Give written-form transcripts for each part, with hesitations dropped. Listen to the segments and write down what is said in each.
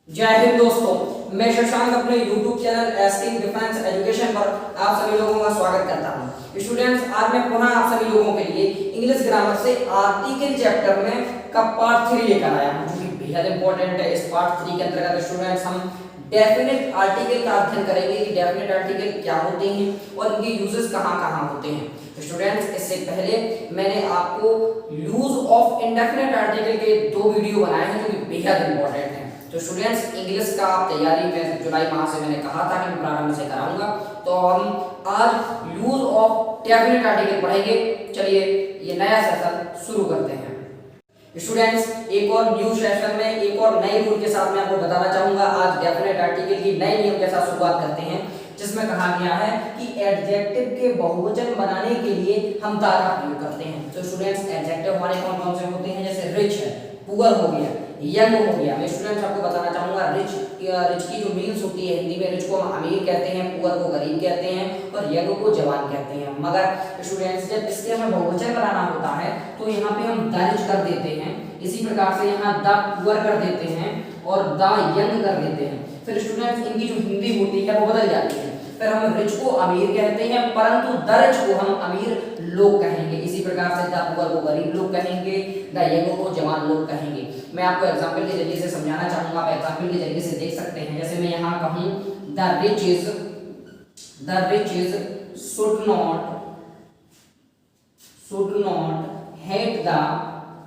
जय हिंद दोस्तों, मैं शशांक अपने YouTube channel asking defence education पर आप सभी लोगों का स्वागत करता हूं। स्टूडेंट्स, आज मैं पुनः आप सभी लोगों के लिए इंग्लिश ग्रामर से आर्टिकल चैप्टर में का पार्ट 3 लेकर आया हूं, जो कि बेहद इंपॉर्टेंट है। इस पार्ट 3 के अंतर्गत स्टूडेंट्स हम डेफिनेट आर्टिकल का अध्ययन करेंगे कि डेफिनेट आर्टिकल क्या होते हैं और इनके यूजेस कहां-कहां होते हैं। स्टूडेंट्स, इससे पहले मैंने आपको यूज ऑफ इंडेफिनेट आर्टिकल के 2 वीडियो बनाए हैं जो कि बेहद इंपॉर्टेंट हैं। तो स्टूडेंट्स, इंग्लिश का आप तैयारी में जुलाई माह से मैंने कहा था कि मैं प्रारंभ से कराऊंगा, तो हम आज यूज ऑफ डेफिनेट आर्टिकल पढ़ेंगे। चलिए ये नया सेशन शुरू करते हैं। स्टूडेंट्स, एक और न्यू सेशन में एक और नए रूल के साथ मैं आपको बताना चाहूंगा। आज डेफिनेट आर्टिकल की नए नियम के साथ शुरुआत करते हैं, जिसमें कहा गया है कि एडजेक्टिव के बहुवचन बनाने के लिए हम दा का प्रयोग करते हैं। तो स्टूडेंट्स, एडजेक्टिव हमारे कौन कौन से होते हैं? जैसे रिच है, पुअर हो गया, यंग हो गया। मैं स्टूडेंट्स आपको बताना चाहूंगा रिच की जो मीन्स होती है, हिंदी में रिच को हम अमीर कहते हैं, पुअर को गरीब कहते हैं और यंग को जवान कहते हैं। मगर स्टूडेंट्स, जब इसके हमें बहुवचन बनाना होता है तो यहाँ पे हम द रिच कर देते हैं, इसी प्रकार से यहाँ द पुअर कर देते हैं और द यंग कर देते हैं। फिर स्टूडेंट्स, इनकी जो हिंदी होती है वो बदल जाती है। फिर हम रिच को अमीर कहते हैं, परंतु द रिच को हम अमीर लोग कहेंगे। इसी प्रकार से द पुअर को गरीब लोग कहेंगे, द यंग को जवान लोग कहेंगे। मैं आपको एग्जांपल के जरिए से समझाना चाहूंगा, आप एग्जांपल के जरिए से देख सकते हैं। जैसे मैं यहाँ कहूँ the rich is should not hate the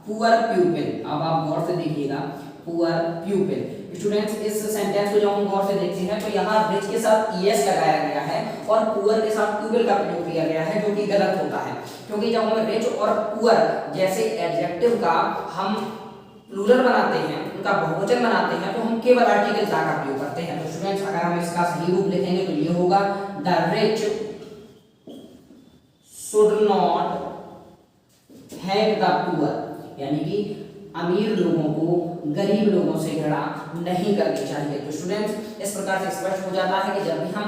poor प्यूपिल। अब आप गौर से देखिएगा, पुअर प्यूपिल। स्टूडेंट्स, इस सेंटेंस को जब हम गौर से देखते हैं तो यहाँ रिच के साथ ईएस लगाया गया है और पुअर के साथ प्यूपिल का प्रयोग किया गया है, जो कि गलत होता है। क्योंकि जब हम रिच और पुअर जैसे एडजेक्टिव का हम प्लूरल बनाते हैं, उनका बहुवचन बनाते हैं, तो हम केवल आर्टिकल दा का प्रयोग करते हैं। तो स्टूडेंट्स, अगर हम इसका सही रूप लिखेंगे तो ये होगा the rich should not hate the poor, यानी कि अमीर लोगों को गरीब लोगों से घृणा नहीं करनी चाहिए। तो स्टूडेंट्स, इस प्रकार से स्पष्ट हो जाता है कि जब भी हम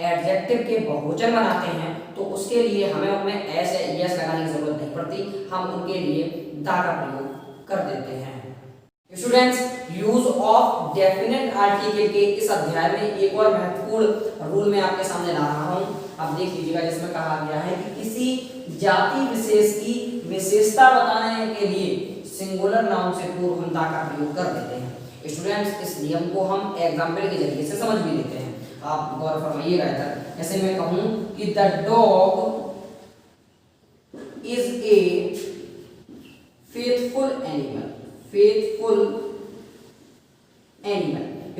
एडजेक्टिव के बहुवचन बनाते हैं तो उसके लिए हमें उनमें एस या यस लगाने की जरूरत नहीं पड़ती, हम उनके लिए दा का प्रयोग कर देते हैं। Students, use of definite article के इस अध्याय में एक और महत्वपूर्ण रूल मैं आपके सामने ला रहा हूं। आप देख लीजिएगा, जिसमें कहा गया है कि किसी जाति विशेष की विशेषता बताने के लिए सिंगुलर नाउन से पूर्व हम दा का प्रयोग कर देते हैं। स्टूडेंट्स, इस नियम को हम एग्जाम्पल के जरिए से समझ भी लेते हैं। आप गौर फरमाइएगा इधर। जैसे मैं कहूं कि the dog is a faithful animal,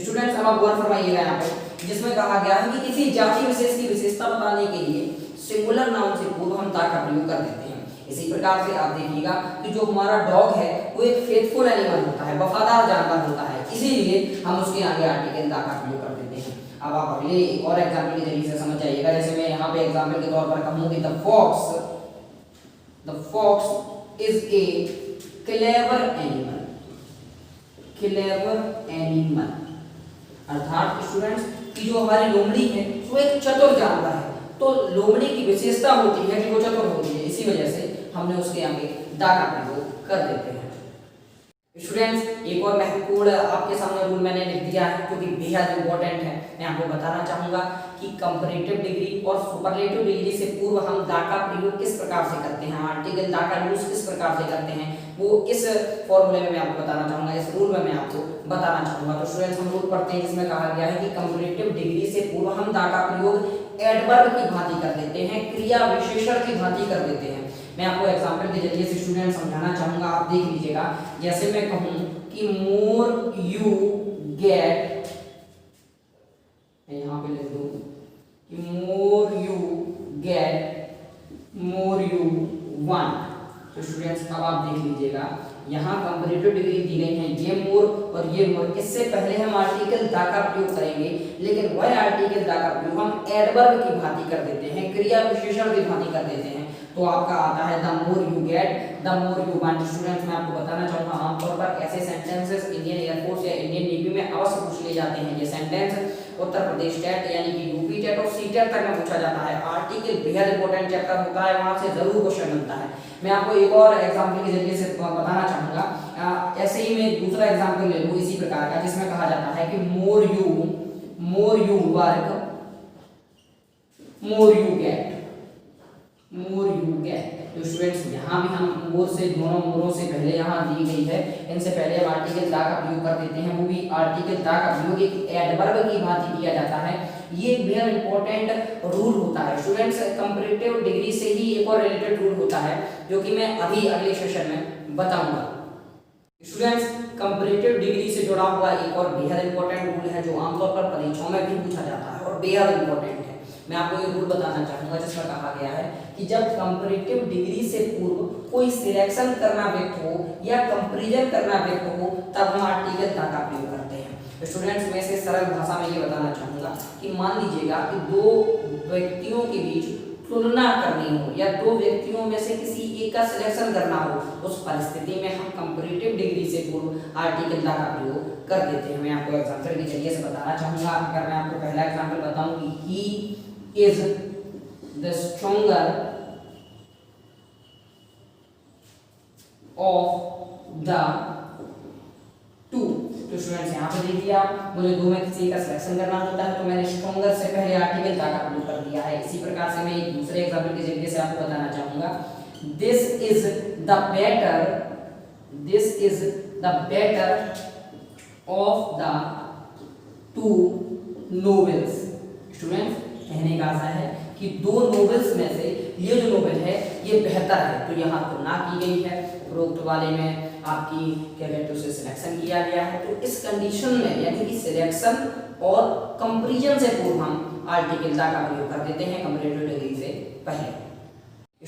students, अब आप गौर फरमाइएगा यहाँ पे, जिसमें कहा गया है कि किसी जाति विशेष की विशेषता बताने के लिए सिंगुलर नाउन से पूर्व हम दा का प्रयोग कर देते हैं। इसी प्रकार से आप देखिएगा कि जो हमारा डॉग है वो एक फेथफुल एनिमल होता है, वफादार जानवर होता है, इसीलिए हम उसके आगे आर्टिकल दा का प्रयोग कर देते हैं। अब आप अगले एक और एग्जांपल के जरिए से समझ जाइएगा। जैसे मैं यहाँ पे एग्जांपल के तौर पर कहूँ कि the fox is a clever animal, अर्थात स्टूडेंट्स कि जो हमारी लोमड़ी है वो एक चतुर जानवर है। तो लोमड़ी की विशेषता होती है कि वो चतुर होती है, इसी वजह से हमने उसके आगे दा का प्रयोग कर देते हैं। स्टूडेंट्स, एक और महत्वपूर्ण आपके सामने रूल मैंने लिख दिया है, जो कि बेहद इंपॉर्टेंट है। मैं आपको बताना चाहूंगा कि कंपैरेटिव डिग्री और सुपरलेटिव डिग्री से पूर्व हम दा का प्रयोग किस प्रकार से करते हैं, आर्टिकल दा का यूज किस प्रकार से करते हैं, वो इस फॉर्मूले में मैं आपको बताना चाहूंगा, इस रूल में मैं आपको बताना चाहूंगा। तो स्टूडेंट्स, हम रूल पढ़ते हैं जिसमें कहा गया है कि कंपैरेटिव डिग्री से पूर्व हम दा का प्रयोग एडवर्ब की भांति कर देते हैं, क्रिया विशेषण की भांति कर देते हैं। मैं आपको एग्जांपल के जरिए से स्टूडेंट समझाना चाहूंगा, आप देख लीजिएगा। जैसे मैं कहूं कि मोर यू गेट, मैं यहाँ पे लिख दूं कि more you get more you want. तो स्टूडेंट्स, अब आप देख लीजिएगा, यहाँ कंपैरेटिव डिग्री दी गई है, ये मोर और ये मोर। इससे पहले हम आर्टिकल दा का प्रयोग करेंगे, लेकिन वह आर्टिकल दा का प्रयोग हम एडवर्ब की भांति कर देते हैं, क्रिया विशेषण की भांति कर देते हैं। तो आपका आता है the more you get, the more you want. Students, मैं आपको बताना चाहूंगा, आमतौर पर ऐसे सेंटेंसेस इंडियन एयरफोर्स या इंडियन नेवी में अवश्य पूछ लिए जाते हैं। ये सेंटेंस उत्तर प्रदेश टेट यानी कि यूपी टेट और सी टेट तक में पूछा जाता है। आर्टिकल बेहद इंपॉर्टेंट चैप्टर होता है, वहां से जरूर क्वेश्चन बनता है। मैं आपको एक और एग्जांपल के जरिए से बताना चाहूंगा। ऐसे ही मैं दूसरा दूसरा एग्जांपल ले लो इसी प्रकार का, जिसमें कहा जाता है कि more you work more you get. तो स्टूडेंट्स यहाँ भी हम मोर से, दोनों मोरों से पहले यहाँ दी गई है, इनसे पहले हम आर्टिकल दा का प्रयोग कर देते हैं, वो भी आर्टिकल दा का प्रयोग एक एडवर्ब की भांति किया जाता है। ये एक बेहद इंपॉर्टेंट रूल होता है स्टूडेंट्स, कंपैरेटिव डिग्री से ही एक और रिलेटेड रूल होता है जो कि मैं अभी अगले सेशन में बताऊंगा। स्टूडेंट्स, कंपैरेटिव डिग्री से जुड़ा हुआ एक और बेहद इंपॉर्टेंट रूल है जो आमतौर पर परीक्षाओं में भी पूछा जाता है और बेहद इंपॉर्टेंट है। मैं आपको ये रूल बताना चाहूंगा जिसमें कहा गया है कि जब कंपैरेटिव डिग्री से पूर्व कोई सिलेक्शन करना व्यक्त हो या कंपैरिजन करना व्यक्त हो तब हम आर्टिकल दा का प्रयोग करते हैं। तो स्टूडेंट्स, मैं इसे सरल भाषा में ये बताना चाहूंगा कि मान लीजिएगा कि दो व्यक्तियों के बीच तुलना करनी हो या दो व्यक्तियों में से किसी एक का सिलेक्शन करना हो, उस परिस्थिति में हम कंपैरेटिव डिग्री से पूर्व आर्टिकल दा का प्रयोग कर देते हैं। मैं आपको एग्जांपल के जरिए से बताना चाहूंगा। अगर मैं आपको पहला एग्जांपल बताऊं कि ही is the stronger of the two। तो स्टूडेंट्स यहाँ पे देखिए आप, मुझे दो में किसी का सिलेक्शन करना होता है तो मैंने स्ट्रॉन्गर से पहले आर्टिकल दा का प्रयोग कर दिया है। इसी प्रकार से मैं एक दूसरे एग्जांपल के जरिए से आपको बताना चाहूंगा, this is the better of the two novels. Students, कहने का आशा है कि दो नोवेल्स में से ये जो नोवेल है ये बेहतर है, तो यहाँ तुलना की गई है, उपरोक्त वाले में आपकी क्या कहते हैं उसे सिलेक्शन किया गया है। तो इस कंडीशन में यानी कि सिलेक्शन और कंपैरिजन से पूर्व हम आर्टिकल दा का प्रयोग कर देते हैं कंपैरेटिव डिग्री से पहले।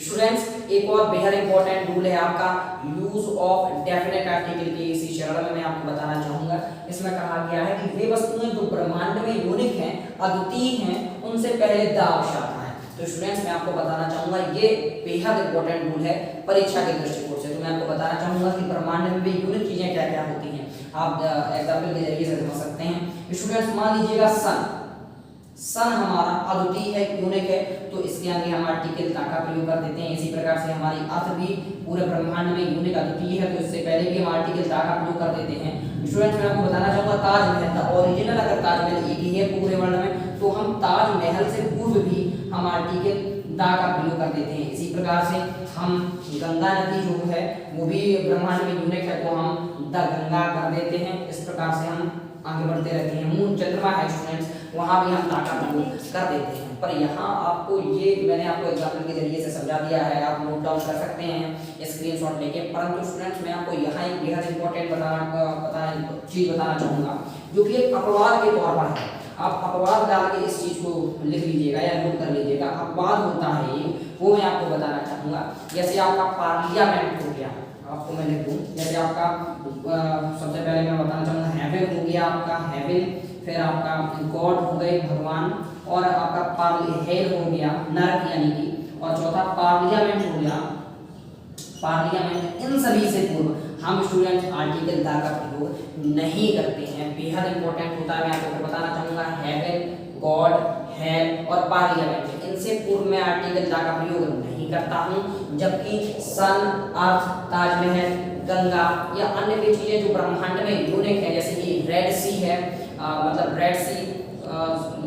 स्टूडेंट्स, एक और बेहद इंपॉर्टेंट रूल है आपका यूज ऑफ डेफिनेट आर्टिकल के इसी चरण में मैं आपको बताना चाहूंगा। इसमें कहा गया है कि वे वस्तुएं जो ब्रह्मांड में यूनिक हैं, अद्वितीय हैं, उनसे पहले द आवश्यक है। तो स्टूडेंट्स, मैं आपको बताना चाहूंगा ये बेहद इंपॉर्टेंट रूल है परीक्षा के दृष्टिकोण से। तो मैं आपको बताना चाहूंगा कि ब्रह्मांड में यूनिक चीजें क्या क्या होती हैं, आप एग्जाम्पल के जरिए से समझ सकते हैं। स्टूडेंट्स, मान लीजिएगा सन हमारा अद्वितीय है, यूनिक है, तो इसके आगे हम आर्टिकल दा का प्रयोग कर देते हैं। इसी प्रकार से हमारी अर्थ भी पूरे ब्रह्मांड में यूनिक अद्वितीय है, तो इससे पहले भी हम आर्टिकल दा का प्रयोग कर देते हैं। स्टूडेंट्स, मैं आपको बताना चाहूंगा ताजमहल का ओरिजिनल अगर ताजमहल एक ही है पूरे वर्ल्ड में तो हम ताजमहल से पूर्व भी हम आर्टिकल दा का प्रयोग कर देते हैं। इसी प्रकार से हम गंगा नदी जो है वो भी ब्रह्मांड में यूनिक है तो हम द गंगा कर देते हैं। इस प्रकार से हम आगे बढ़ते रहते हैं। मून चंद्रमा है स्टूडेंट्स, वहां भी हम दा का प्रयोग कर देते हैं। पर यहाँ आपको ये मैंने आपको एग्जाम्पल के जरिए से समझा दिया है, आप नोट डाउन कर सकते हैं स्क्रीनशॉट लेके। परंतु स्टूडेंट्स, मैं आपको यहाँ एक बेहद इंपॉर्टेंट चीज बताना चाहूंगा जो कि एक अपवाद के तौर पर है। आप अपवाद डाल के इस चीज को लिख लीजिएगा या नोट कर लीजिएगा। अपवाद होता है ये, वो मैं आपको बताना चाहूंगा। जैसे आपका पार्लियामेंट हो गया, आपको मैं लिख दूं, जैसे आपका सबसे पहले मैं बताना चाहूंगा हेवन हो गया आपका हेवन, फिर आपका गॉड हो गए भगवान, और आपका हेल हो गया नरक यानी कि, और चौथा पार्लियामेंट हो गया पार्लियामेंट। इन सभी से पूर्व हम स्टूडेंट आर्टिकल दा का प्रयोग नहीं करते हैं। बेहद इंपॉर्टेंट होता है, मैं आपको बताना चाहूंगा हेवन, गॉड, हेल और पार्लियामेंट, इनसे पूर्व में आर्टिकल दा का प्रयोग नहीं करता हूं। जबकि सन, अर्थ, ताजमहल, गंगा या अन्य भी चीजें जो ब्रह्मांड में यूनिक है, जैसे कि रेड सी है, मतलब रेड सी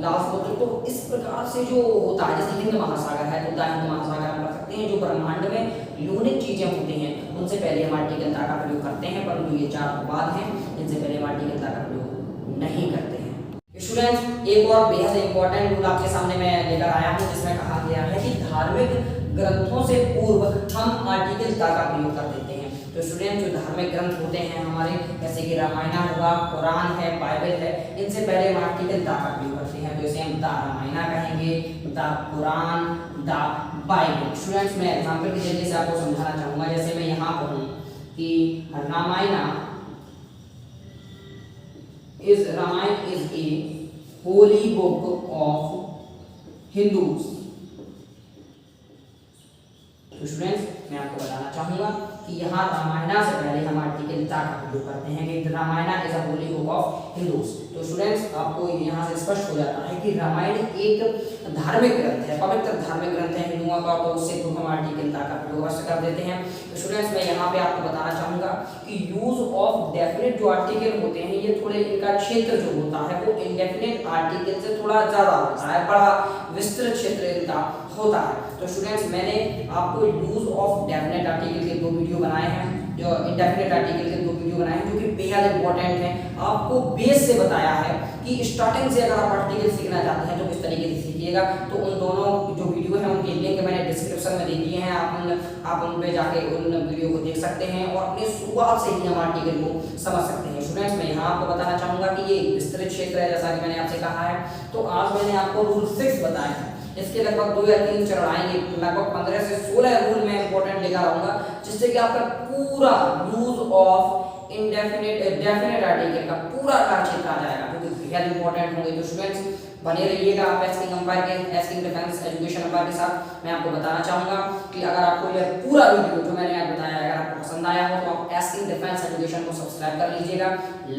लाल समुद्र, तो इस प्रकार से जो होता है, जैसे हिंद महासागर है तो हिंद महासागर हम कर सकते हैं। जो ब्रह्मांड में यूनिक चीजें होती हैं उनसे पहले हम आर्टिकल दा का प्रयोग करते हैं, परंतु ये चार अपवाद हैं जिनसे पहले हम आर्टिकल दा का प्रयोग नहीं करते हैं। स्टूडेंट्स, एक और बेहद इंपॉर्टेंट रूल आपके सामने मैं लेकर आया हूं जिसमें कहा गया है कि धार्मिक ग्रंथों से पूर्व हम आर्टिकल दा का प्रयोग कर देते हैं। तो स्टूडेंट, जो धार्मिक ग्रंथ होते हैं हमारे, जैसे कि रामायण हुआ, कुरान है, बाइबल है, इनसे पहले हम आर्टिकल दा का प्रयोग करते हैं। तो इसे हम दा रामायण कहेंगे, दा कुरान, दा बाइबल। स्टूडेंट्स, मैं एग्जांपल के जरिए से आपको समझाना चाहूंगा। जैसे मैं यहाँ कहूँ कि Ramayana is a holy book of Hindus. तो स्टूडेंट्स, मैं आपको बताना चाहूंगा कि यहाँ रामायण से पहले हम आर्टिकल दा कथा का प्रयोग करते हैं कि Ramayana is a holy book of Hindus. तो स्टूडेंट्स आपको यहाँ से स्पष्ट हो जाता है कि रामायण एक धार्मिक ग्रंथ है, पवित्र धार्मिक ग्रंथ है हिंदुओं का, तो उससे पूर्व हम आर्टिकलता का प्रयोग अवश्य कर देते हैं। तो स्टूडेंट्स मैं यहाँ पे आपको बताना चाहूंगा कि यूज ऑफ डेफिनेट जो आर्टिकल होते हैं ये थोड़े इनका क्षेत्र जो होता है वो इंडेफिनेट आर्टिकल से थोड़ा ज्यादा होता है, बड़ा विस्तृत क्षेत्र इनका होता है। तो स्टूडेंट्स मैंने आपको यूज ऑफ डेफिनेट आर्टिकल के 2 वीडियो बनाए हैं, जो इंडेफिनेट आर्टिकल के 2 वीडियो बनाए हैं जो कि बेहद इंपॉर्टेंट है। आपको बेस से बताया है कि स्टार्टिंग से अगर आप आर्टिकल सीखना चाहते हैं तो किस तरीके से सीखिएगा। तो उन दोनों जो वीडियो हैं उनके लिंक मैंने डिस्क्रिप्शन में दे दिए हैं, आप उन पे जाके उन वीडियो को देख सकते हैं और अपने शुरुआत से ही हम आर्टिकल को समझ सकते हैं। स्टूडेंट्स मैं यहाँ आपको बताना चाहूंगा कि ये विस्तृत क्षेत्र है जैसा कि मैंने आपसे कहा है। तो आज मैंने आपको रूल 6 बताए हैं, इसके लगभग 2 या 3 चरण आएंगे, लगभग 15 से 16 रूल मैं इंपॉर्टेंट लेकर आऊंगा जिससे कि आपका पूरा यूज ऑफ डेफिनेट आर्टिकल का पूरा कार्यक्षेत्र आ जाएगा, जो कि बेहद इंपॉर्टेंट होंगे। तो स्टूडेंट्स बने रहिएगा आप एस्किंग अंपायर के एस्किंग डिफेंस एजुकेशन अंपायर के साथ। मैं आपको बताना चाहूंगा कि अगर आपको यह पूरा वीडियो जो मैंने आज बताया अगर आपको पसंद आया हो तो आप एस्किंग डिफेंस एजुकेशन को सब्सक्राइब कर लीजिएगा,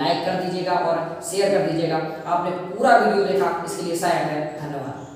लाइक कर दीजिएगा और शेयर कर दीजिएगा। आपने पूरा वीडियो देखा इसके लिए शायद है, धन्यवाद।